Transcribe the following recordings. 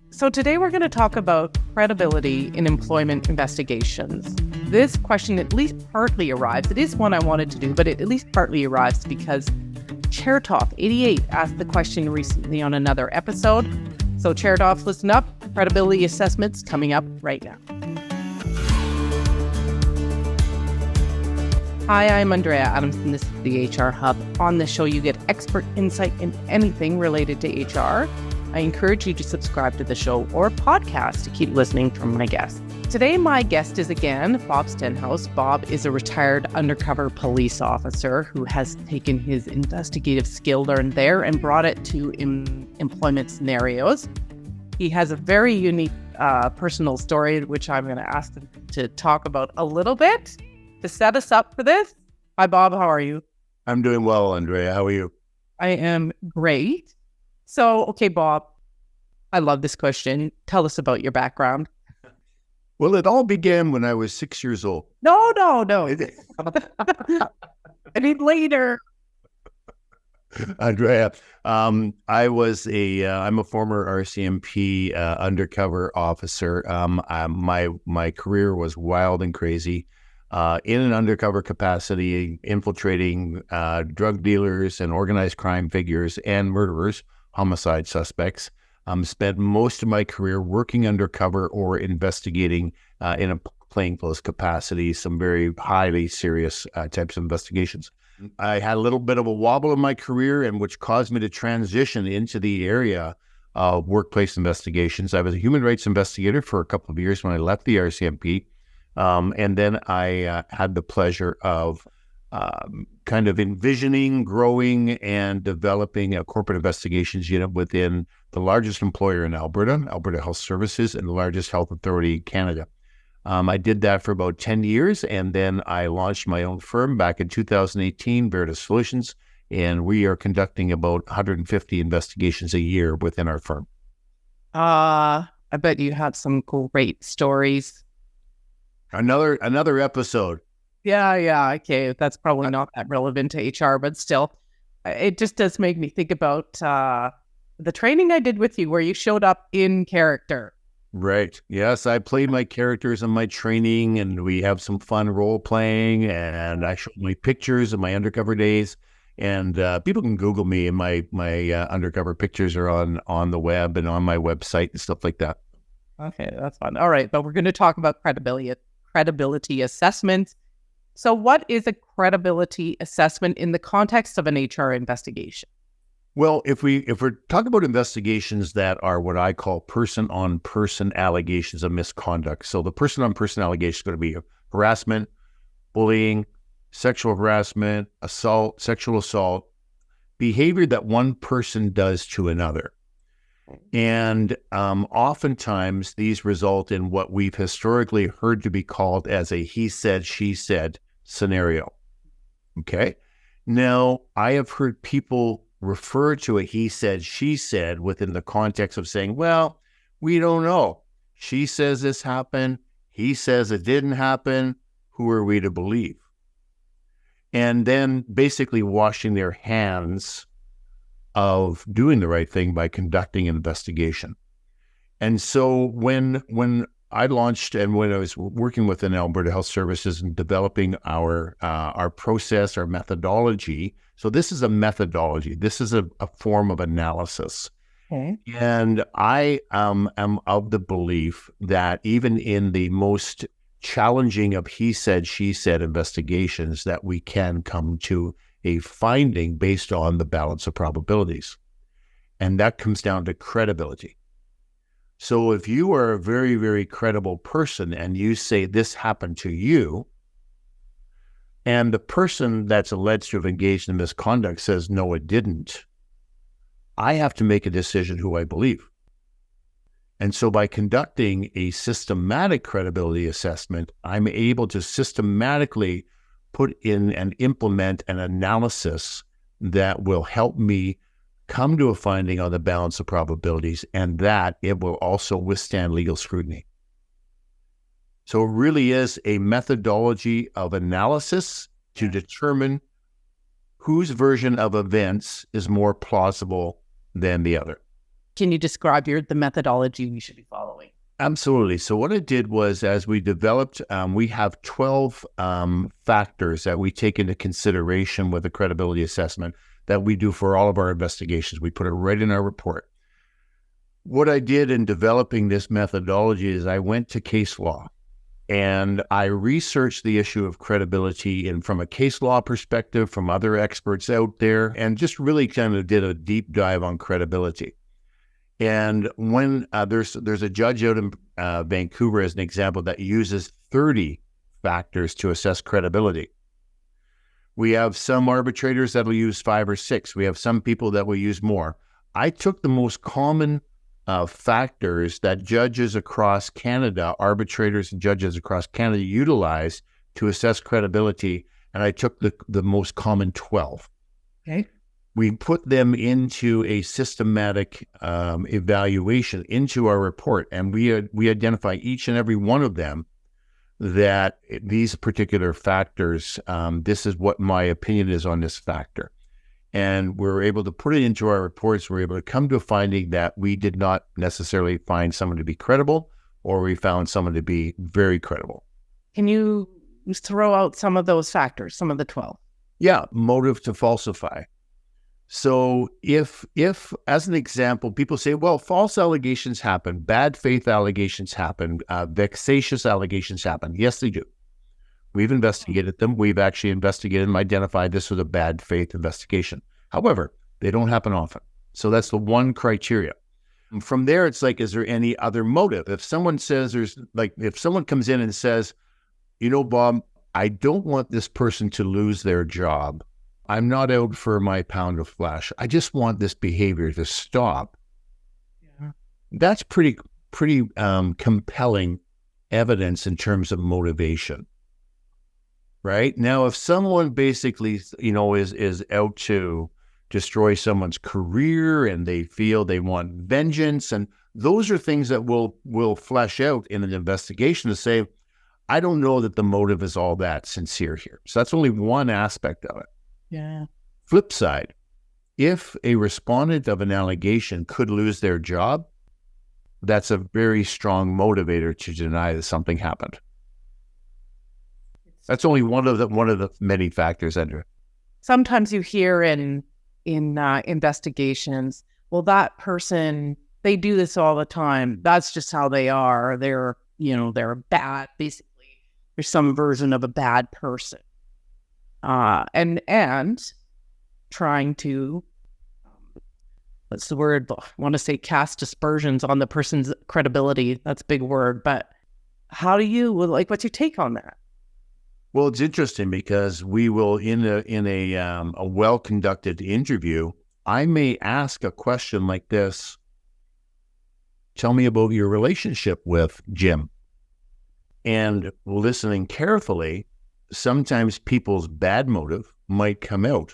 So today we're going to talk about credibility in employment investigations. This question at least partly arrives. It is one I wanted to do, but it at least partly arrives because Chairtoff88 asked the question recently on another episode. So Chairtoff, listen up. Credibility assessments coming up right now. Hi, I'm Andrea Adamson. This is the HR Hub. On this show, you get expert insight into anything related to HR. I encourage you to subscribe to the show or podcast to keep listening from my guests. Today, my guest is again Bob Stenhouse. Bob is a retired undercover police officer who has taken his investigative skill learned there and brought it to employment scenarios. He has a very unique personal story, which I'm going to ask him to talk about a little bit to set us up for this. Hi, Bob. How are you? I'm doing well, Andrea. How are you? I am great. So, okay, Bob, I love this question. Tell us about your background. Well, it all began when I was 6 years old. No. I need later. Andrea, I'm a former RCMP undercover officer. My career was wild and crazy. In an undercover capacity, infiltrating drug dealers and organized crime figures and murderers, homicide suspects. Spent most of my career working undercover or investigating in a plainclothes capacity, some very highly serious types of investigations. I had a little bit of a wobble in my career, and which caused me to transition into the area of workplace investigations. I was a human rights investigator for a couple of years when I left the RCMP. And then I had the pleasure of kind of envisioning, growing, and developing a corporate investigations unit within the largest employer in Alberta, Alberta Health Services, and the largest health authority in Canada. I did that for about 10 years, and then I launched my own firm back in 2018, Veritas Solutions, and we are conducting about 150 investigations a year within our firm. I bet you had some great stories. Another episode. Yeah. Okay, that's probably not that relevant to HR, but still, it just does make me think about the training I did with you where you showed up in character. Right. Yes, I played my characters in my training, and we have some fun role playing, and I show my pictures of my undercover days, and people can Google me, and my undercover pictures are on the web and on my website and stuff like that. Okay, that's fun. All right, but we're going to talk about credibility assessment. So what is a credibility assessment in the context of an HR investigation? Well, if we're talking about investigations that are what I call person-on-person allegations of misconduct. So the person-on-person allegation is going to be harassment, bullying, sexual harassment, assault, sexual assault, behavior that one person does to another. And oftentimes these result in what we've historically heard to be called as a he said, she said scenario. Okay. Now, I have heard people refer to a he said, she said within the context of saying, well, we don't know. She says this happened. He says it didn't happen. Who are we to believe? And then basically washing their hands of doing the right thing by conducting an investigation. And so when I launched and when I was working within Alberta Health Services and developing our process, our methodology, so this is a methodology. This is a form of analysis. Okay. And I am of the belief that even in the most challenging of he said, she said investigations, that we can come to a finding based on the balance of probabilities. And that comes down to credibility. So if you are a very, very credible person and you say this happened to you, and the person that's alleged to have engaged in misconduct says, no, it didn't, I have to make a decision who I believe. And so by conducting a systematic credibility assessment, I'm able to systematically put in and implement an analysis that will help me come to a finding on the balance of probabilities, and that it will also withstand legal scrutiny. So it really is a methodology of analysis to determine whose version of events is more plausible than the other. can you describe the methodology we should be following? Absolutely. So what I did was, as we developed, we have 12 factors that we take into consideration with a credibility assessment that we do for all of our investigations. We put it right in our report. What I did in developing this methodology is I went to case law and I researched the issue of credibility and from a case law perspective, from other experts out there, and just really kind of did a deep dive on credibility. And when there's a judge out in Vancouver, as an example, that uses 30 factors to assess credibility. We have some arbitrators that will use 5 or 6. We have some people that will use more. I took the most common factors that judges across Canada, arbitrators and judges across Canada utilize to assess credibility, and I took the most common 12. Okay. We put them into a systematic evaluation into our report, and we identify each and every one of them that these particular factors, this is what my opinion is on this factor. And we're able to put it into our reports. We're able to come to a finding that we did not necessarily find someone to be credible, or we found someone to be very credible. Can you throw out some of those factors, some of the 12? Yeah, motive to falsify. So if as an example, people say, well, false allegations happen, bad faith allegations happen, vexatious allegations happen. Yes, they do. We've investigated them. We've actually investigated and identified this was a bad faith investigation. However, they don't happen often. So that's the one criteria. And from there, it's like, is there any other motive? If someone says if someone comes in and says, Bob, I don't want this person to lose their job. I'm not out for my pound of flesh. I just want this behavior to stop. Yeah. That's pretty compelling evidence in terms of motivation. Right? Now, if someone basically, is out to destroy someone's career and they feel they want vengeance, and those are things that will flesh out in an investigation to say, I don't know that the motive is all that sincere here. So that's only one aspect of it. Yeah. Flip side, if a respondent of an allegation could lose their job, that's a very strong motivator to deny that something happened. That's only one of the many factors, Andrew. Sometimes you hear in investigations, well, that person, they do this all the time. That's just how they are. They're bad. Basically, there's some version of a bad person. And trying to, what's the word? I want to say cast aspersions on the person's credibility. That's a big word, but how do you, what's your take on that? Well, it's interesting because we will, in a well-conducted interview, I may ask a question like this. Tell me about your relationship with Jim. And listening carefully, sometimes people's bad motive might come out,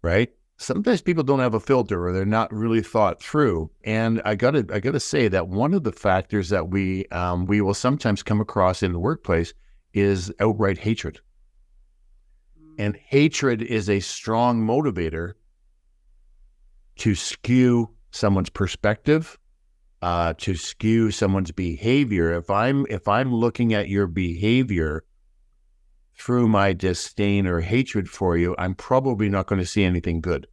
right? Sometimes people don't have a filter or they're not really thought through. And I gotta say that one of the factors that we will sometimes come across in the workplace is outright hatred. And hatred is a strong motivator to skew someone's perspective, to skew someone's behavior. If I'm looking at your behavior through my disdain or hatred for you, I'm probably not going to see anything good.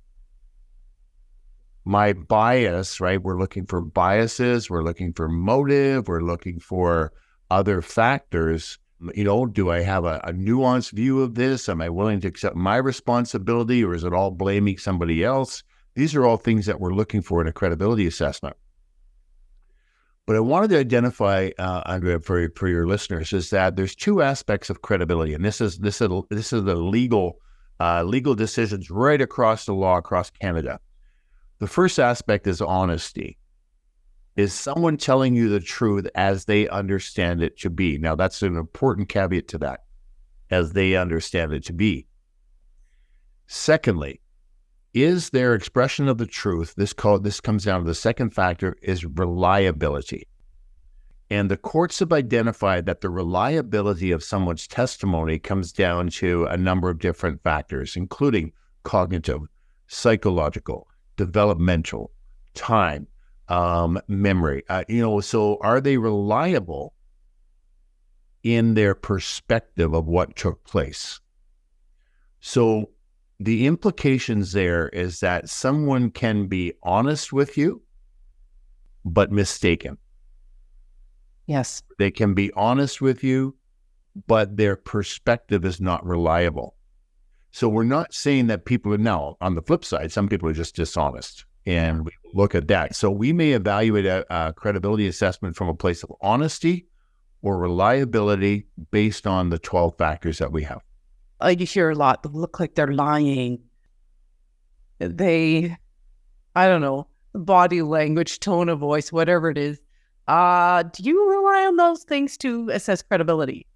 My bias, right? We're looking for biases, we're looking for motive, we're looking for other factors. Do I have a nuanced view of this? Am I willing to accept my responsibility, or is it all blaming somebody else? These are all things that we're looking for in a credibility assessment. But I wanted to identify, Andrea, for your listeners, is that there's two aspects of credibility, and this is the legal decisions right across the law across Canada. The first aspect is honesty. Is someone telling you the truth as they understand it to be? Now, that's an important caveat to that, as they understand it to be. Secondly, is their expression of the truth, this comes down to the second factor, is reliability. And the courts have identified that the reliability of someone's testimony comes down to a number of different factors, including cognitive, psychological, developmental, time, memory. So are they reliable in their perspective of what took place? So the implications there is that someone can be honest with you, but mistaken. Yes. They can be honest with you, but their perspective is not reliable. So we're not saying that people are now, on the flip side, some people are just dishonest, and we look at that. So we may evaluate a credibility assessment from a place of honesty or reliability based on the 12 factors that we have. You hear a lot, they look like they're lying. I don't know, body language, tone of voice, whatever it is. Do you rely on those things to assess credibility?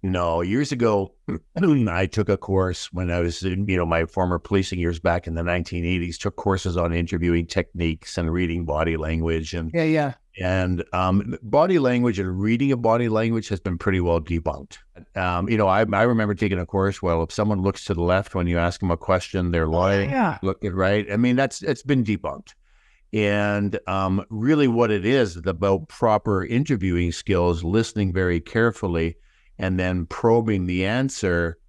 No, years ago, I took a course when I was in, my former policing years back in the 1980s, took courses on interviewing techniques and reading body language. And body language and reading of body language has been pretty well debunked. I remember taking a course. Well, if someone looks to the left when you ask them a question, they're lying. Looking right. I mean, it's been debunked. And really what it is about proper interviewing skills, listening very carefully, and then probing the answer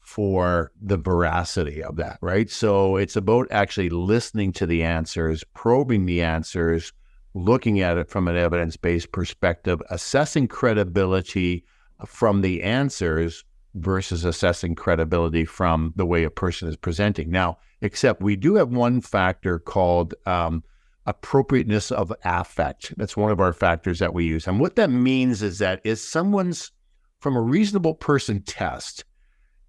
for the veracity of that, right? So it's about actually listening to the answers, probing the answers, looking at it from an evidence-based perspective, assessing credibility from the answers versus assessing credibility from the way a person is presenting. Now, except we do have one factor called appropriateness of affect. That's one of our factors that we use. And what that means is that from a reasonable person test,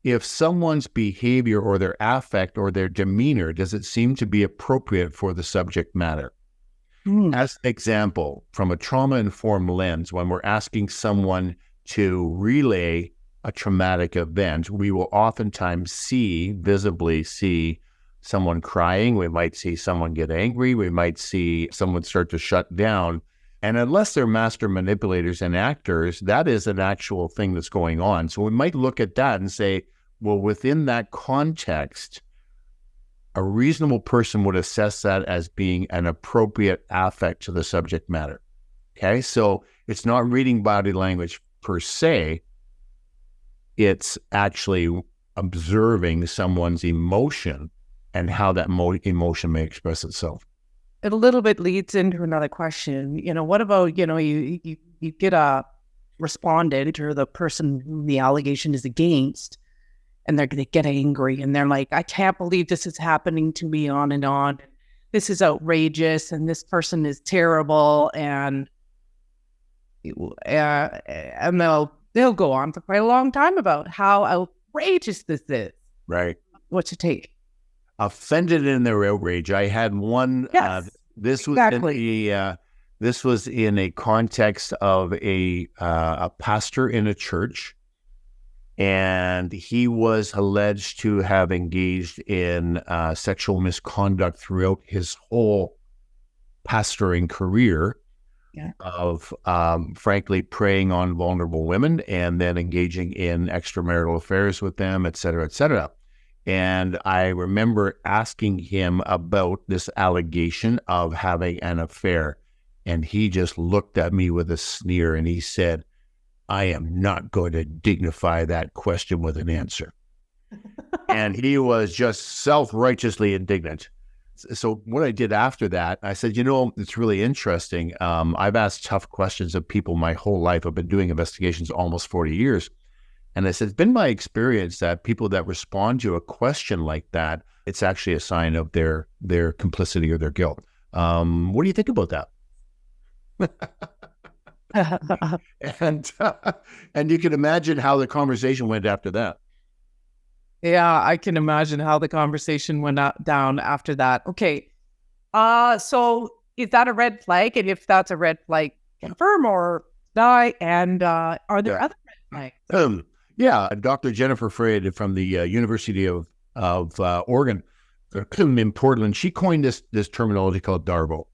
if someone's behavior or their affect or their demeanor, does it seem to be appropriate for the subject matter? As an example, from a trauma-informed lens, when we're asking someone to relay a traumatic event, we will oftentimes visibly see someone crying. We might see someone get angry. We might see someone start to shut down. And unless they're master manipulators and actors, that is an actual thing that's going on. So we might look at that and say, well, within that context, a reasonable person would assess that as being an appropriate affect to the subject matter. Okay, so it's not reading body language per se. It's actually observing someone's emotion and how that emotion may express itself. It a little bit leads into another question. What about, you get a respondent or the person whom the allegation is against, and they get angry and they're like, I can't believe this is happening to me, on and on. This is outrageous, and this person is terrible, and they'll go on for quite a long time about how outrageous this is. Right. What's your take? Offended in their outrage. I had one. Yes, this was exactly. this was in a context of a pastor in a church, and he was alleged to have engaged in sexual misconduct throughout his whole pastoring career. Of frankly preying on vulnerable women and then engaging in extramarital affairs with them, et cetera, et cetera. And I remember asking him about this allegation of having an affair. And he just looked at me with a sneer and he said, I am not going to dignify that question with an answer. And he was just self-righteously indignant. So what I did after that, I said, it's really interesting. I've asked tough questions of people my whole life. I've been doing investigations almost 40 years. And I said, it's been my experience that people that respond to a question like that, it's actually a sign of their complicity or their guilt. What do you think about that? And you can imagine how the conversation went after that. Yeah, I can imagine how the conversation went down after that. Okay. So is that a red flag? And if that's a red flag, confirm or deny? And are there other red flags? Yeah, Dr. Jennifer Freyd from the University of Oregon in Portland, she coined this terminology called DARVO.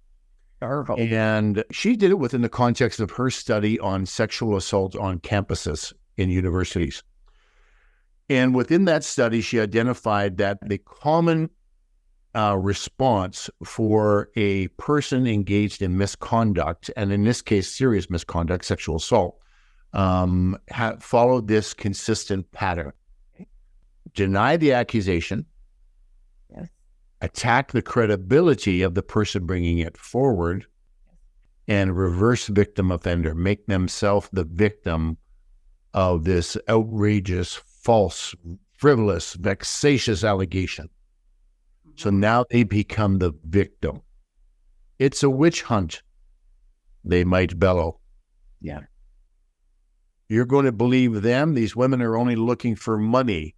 DARVO. And she did it within the context of her study on sexual assault on campuses in universities. And within that study, she identified that the common response for a person engaged in misconduct, and in this case, serious misconduct, sexual assault, followed this consistent pattern. Deny the accusation, Yes. attack the credibility of the person bringing it forward, and reverse victim offender, make themselves the victim of this outrageous, false, frivolous, vexatious allegation. So now they become the victim. It's a witch hunt, they might bellow. Yeah. You're going to believe them? These women are only looking for money.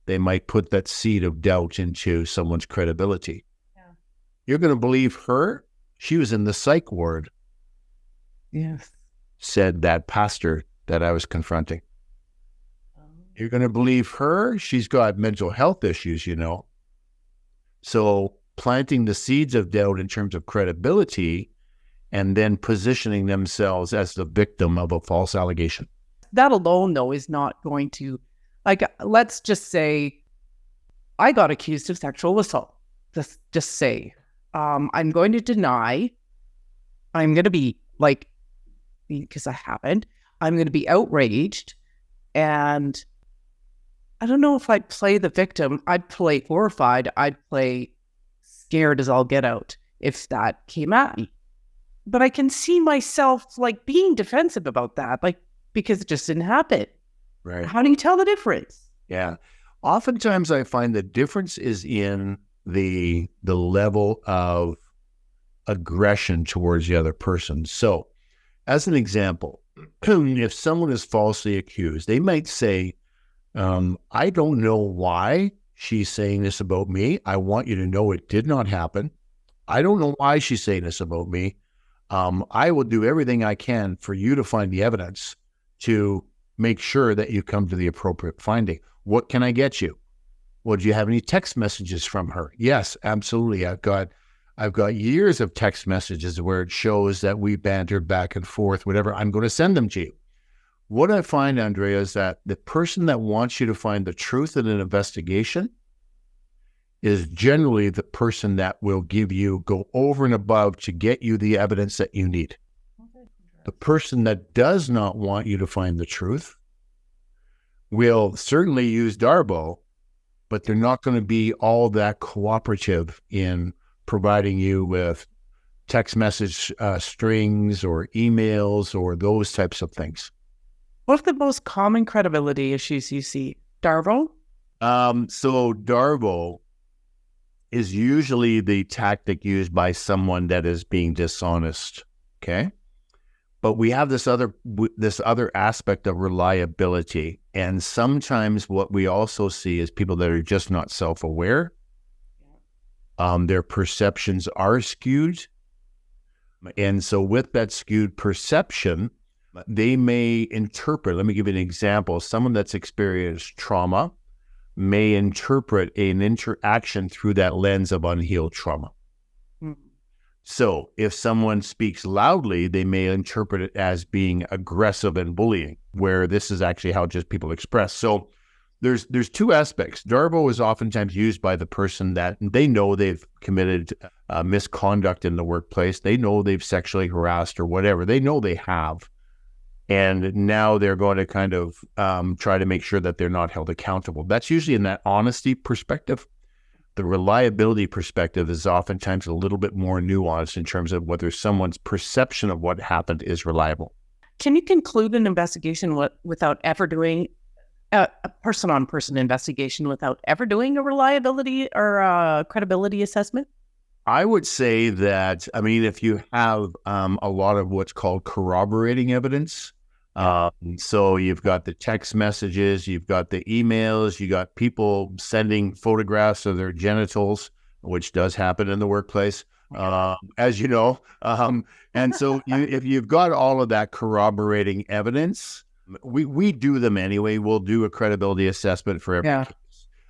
They might put that seed of doubt into someone's credibility. Yeah. You're going to believe her? She was in the psych ward. Yes. Said that pastor that I was confronting. You're going to believe her? She's got mental health issues, you know. So planting the seeds of doubt in terms of credibility and then positioning themselves as the victim of a false allegation. That alone, though, is not going to, like, let's just say I got accused of sexual assault. Just say, I'm going to deny, I'm going to be like, because I haven't, I'm going to be outraged. And I don't know if I'd play the victim. I'd play horrified. I'd play scared as all get out if that came at me. But I can see myself like being defensive about that, like, because it just didn't happen. Right. How do you tell the difference? Yeah. Oftentimes I find the difference is in the level of aggression towards the other person. So as an example, if someone is falsely accused, they might say, I don't know why she's saying this about me. I want you to know it did not happen. I don't know why she's saying this about me. I will do everything I can for you to find the evidence to make sure that you come to the appropriate finding. What can I get you? Well, do you have any text messages from her? Yes, absolutely. I've got years of text messages where it shows that we bantered back and forth, whatever. I'm going to send them to you. What I find, Andrea, is that the person that wants you to find the truth in an investigation is generally the person that will go over and above to get you the evidence that you need. The person that does not want you to find the truth will certainly use DARVO, but they're not going to be all that cooperative in providing you with text message strings or emails or those types of things. What are the most common credibility issues you see? DARVO? So DARVO is usually the tactic used by someone that is being dishonest, okay? But we have this other aspect of reliability. And sometimes what we also see is people that are just not self-aware. Their perceptions are skewed. And so with that skewed perception, they may interpret, let me give you an example. Someone that's experienced trauma may interpret an interaction through that lens of unhealed trauma. Mm-hmm. So if someone speaks loudly, they may interpret it as being aggressive and bullying, where this is actually how just people express. So there's two aspects. DARVO is oftentimes used by the person that they know they've committed misconduct in the workplace. They know they've sexually harassed or whatever. They know they have. And now they're going to kind of try to make sure that they're not held accountable. That's usually in that honesty perspective. The reliability perspective is oftentimes a little bit more nuanced in terms of whether someone's perception of what happened is reliable. Can you conclude an investigation without ever doing a person-on-person investigation without ever doing a reliability or a credibility assessment? I would say that, I mean, if you have a lot of what's called corroborating evidence, so you've got the text messages, you've got the emails, you got people sending photographs of their genitals, which does happen in the workplace, as you know. And so if you've got all of that corroborating evidence, we do them anyway. We'll do a credibility assessment for every case.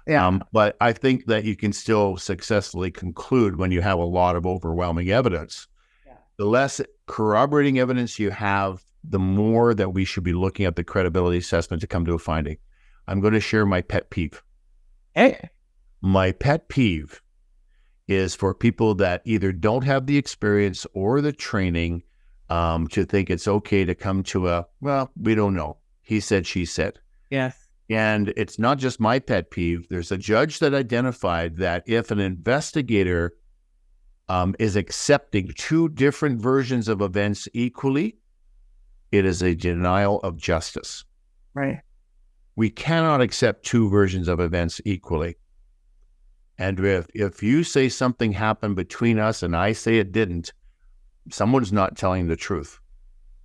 Yeah. But I think that you can still successfully conclude when you have a lot of overwhelming evidence. Yeah. The less corroborating evidence you have, the more that we should be looking at the credibility assessment to come to a finding. I'm going to share my pet peeve. Hey. My pet peeve is for people that either don't have the experience or the training to think it's okay to come to well, we don't know. He said, she said. Yes. And it's not just my pet peeve. There's a judge that identified that if an investigator is accepting two different versions of events equally, it is a denial of justice. Right. We cannot accept two versions of events equally. And if you say something happened between us and I say it didn't, someone's not telling the truth.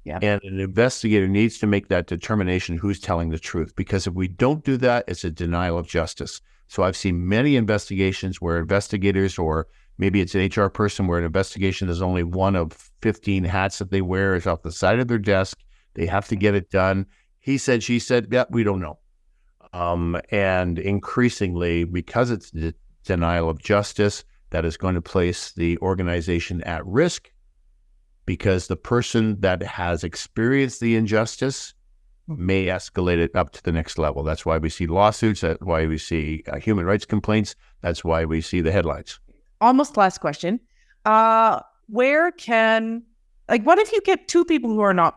Yeah. And an investigator needs to make that determination who's telling the truth, because if we don't do that, it's a denial of justice. So I've seen many investigations where investigators, or maybe it's an HR person, where an investigation is only one of 15 hats that they wear, is off the side of their desk. They have to get it done. He said, she said, yeah, we don't know. And increasingly, because it's the denial of justice, that is going to place the organization at risk, because the person that has experienced the injustice may escalate it up to the next level. That's why we see lawsuits. That's why we see human rights complaints. That's why we see the headlines. Almost last question. What if you get two people who are not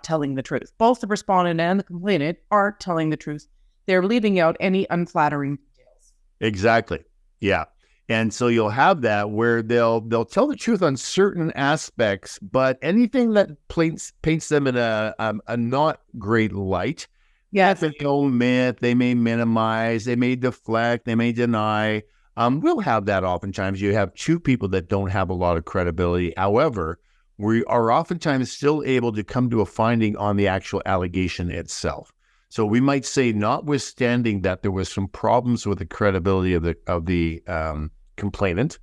telling the truth? Both the respondent and the complainant aren't telling the truth. They're leaving out any unflattering details. Exactly. Yeah. And so you'll have that where they'll tell the truth on certain aspects, but anything that paints them in a not great light, they omit, they may minimize, they may deflect, they may deny. We'll have that oftentimes. You have two people that don't have a lot of credibility. However, we are oftentimes still able to come to a finding on the actual allegation itself. So we might say, notwithstanding that there was some problems with the credibility of the complainant,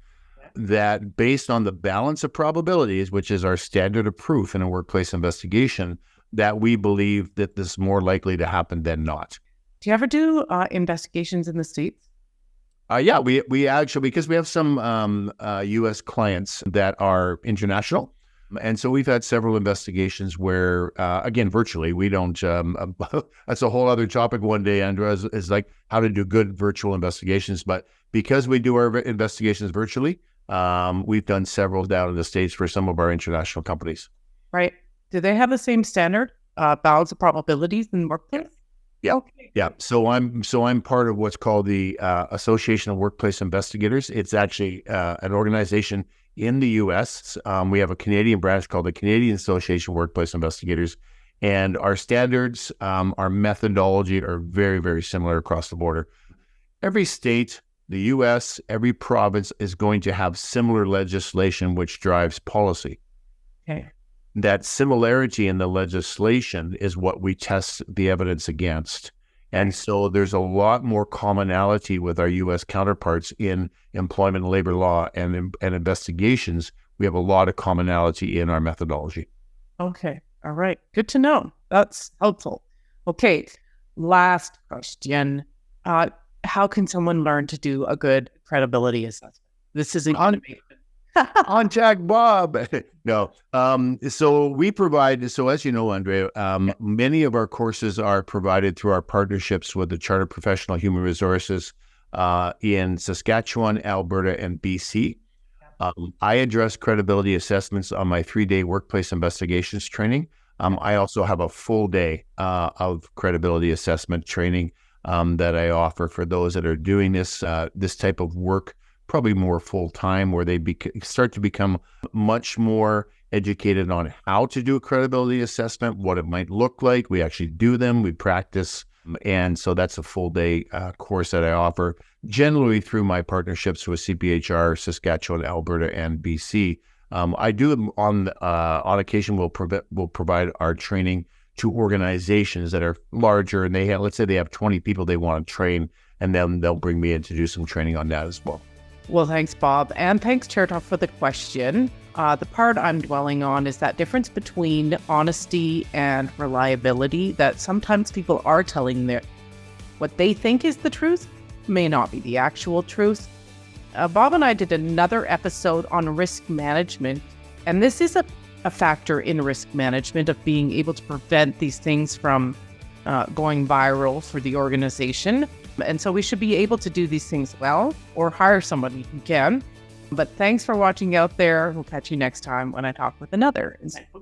that based on the balance of probabilities, which is our standard of proof in a workplace investigation, that we believe that this is more likely to happen than not. Do you ever do investigations in the States? Yeah, we actually, because we have some U.S. clients that are international. And so we've had several investigations where, again, virtually, we don't, that's a whole other topic one day, Andrew, is like how to do good virtual investigations. But because we do our investigations virtually, we've done several down in the States for some of our international companies. Right. Do they have the same standard, balance of probabilities in the workplace? Yeah. Okay. Yeah. So I'm part of what's called the Association of Workplace Investigators. It's actually an organization in the U.S. We have a Canadian branch called the Canadian Association of Workplace Investigators, and our standards, our methodology are very, very similar across the border. Every state, the U.S., every province is going to have similar legislation which drives policy. Okay. That similarity in the legislation is what we test the evidence against. And so there's a lot more commonality with our U.S. counterparts in employment and labor law and investigations. We have a lot of commonality in our methodology. Okay. All right. Good to know. That's helpful. Okay. Last question. How can someone learn to do a good credibility assessment? This is an automation. Contact Bob. No. So we provide, so as you know, Andre, many of our courses are provided through our partnerships with the Chartered Professional Human Resources in Saskatchewan, Alberta, and BC. I address credibility assessments on my 3-day workplace investigations training. I also have a full day of credibility assessment training that I offer for those that are doing this type of work, probably more full-time, where they start to become much more educated on how to do a credibility assessment, what it might look like. We actually do them, we practice. And so that's a full day course that I offer, generally through my partnerships with CPHR, Saskatchewan, Alberta, and BC. I do them on occasion. We'll provide our training to organizations that are larger, and they have, let's say they have 20 people they want to train, and then they'll bring me in to do some training on that as well. Well, thanks, Bob. And thanks, Chertoff, for the question. The part I'm dwelling on is that difference between honesty and reliability, that sometimes people are telling what they think is the truth may not be the actual truth. Bob and I did another episode on risk management, and this is a factor in risk management of being able to prevent these things from going viral for the organization. And so we should be able to do these things well, or hire somebody who can. But thanks for watching out there. We'll catch you next time when I talk with another insightful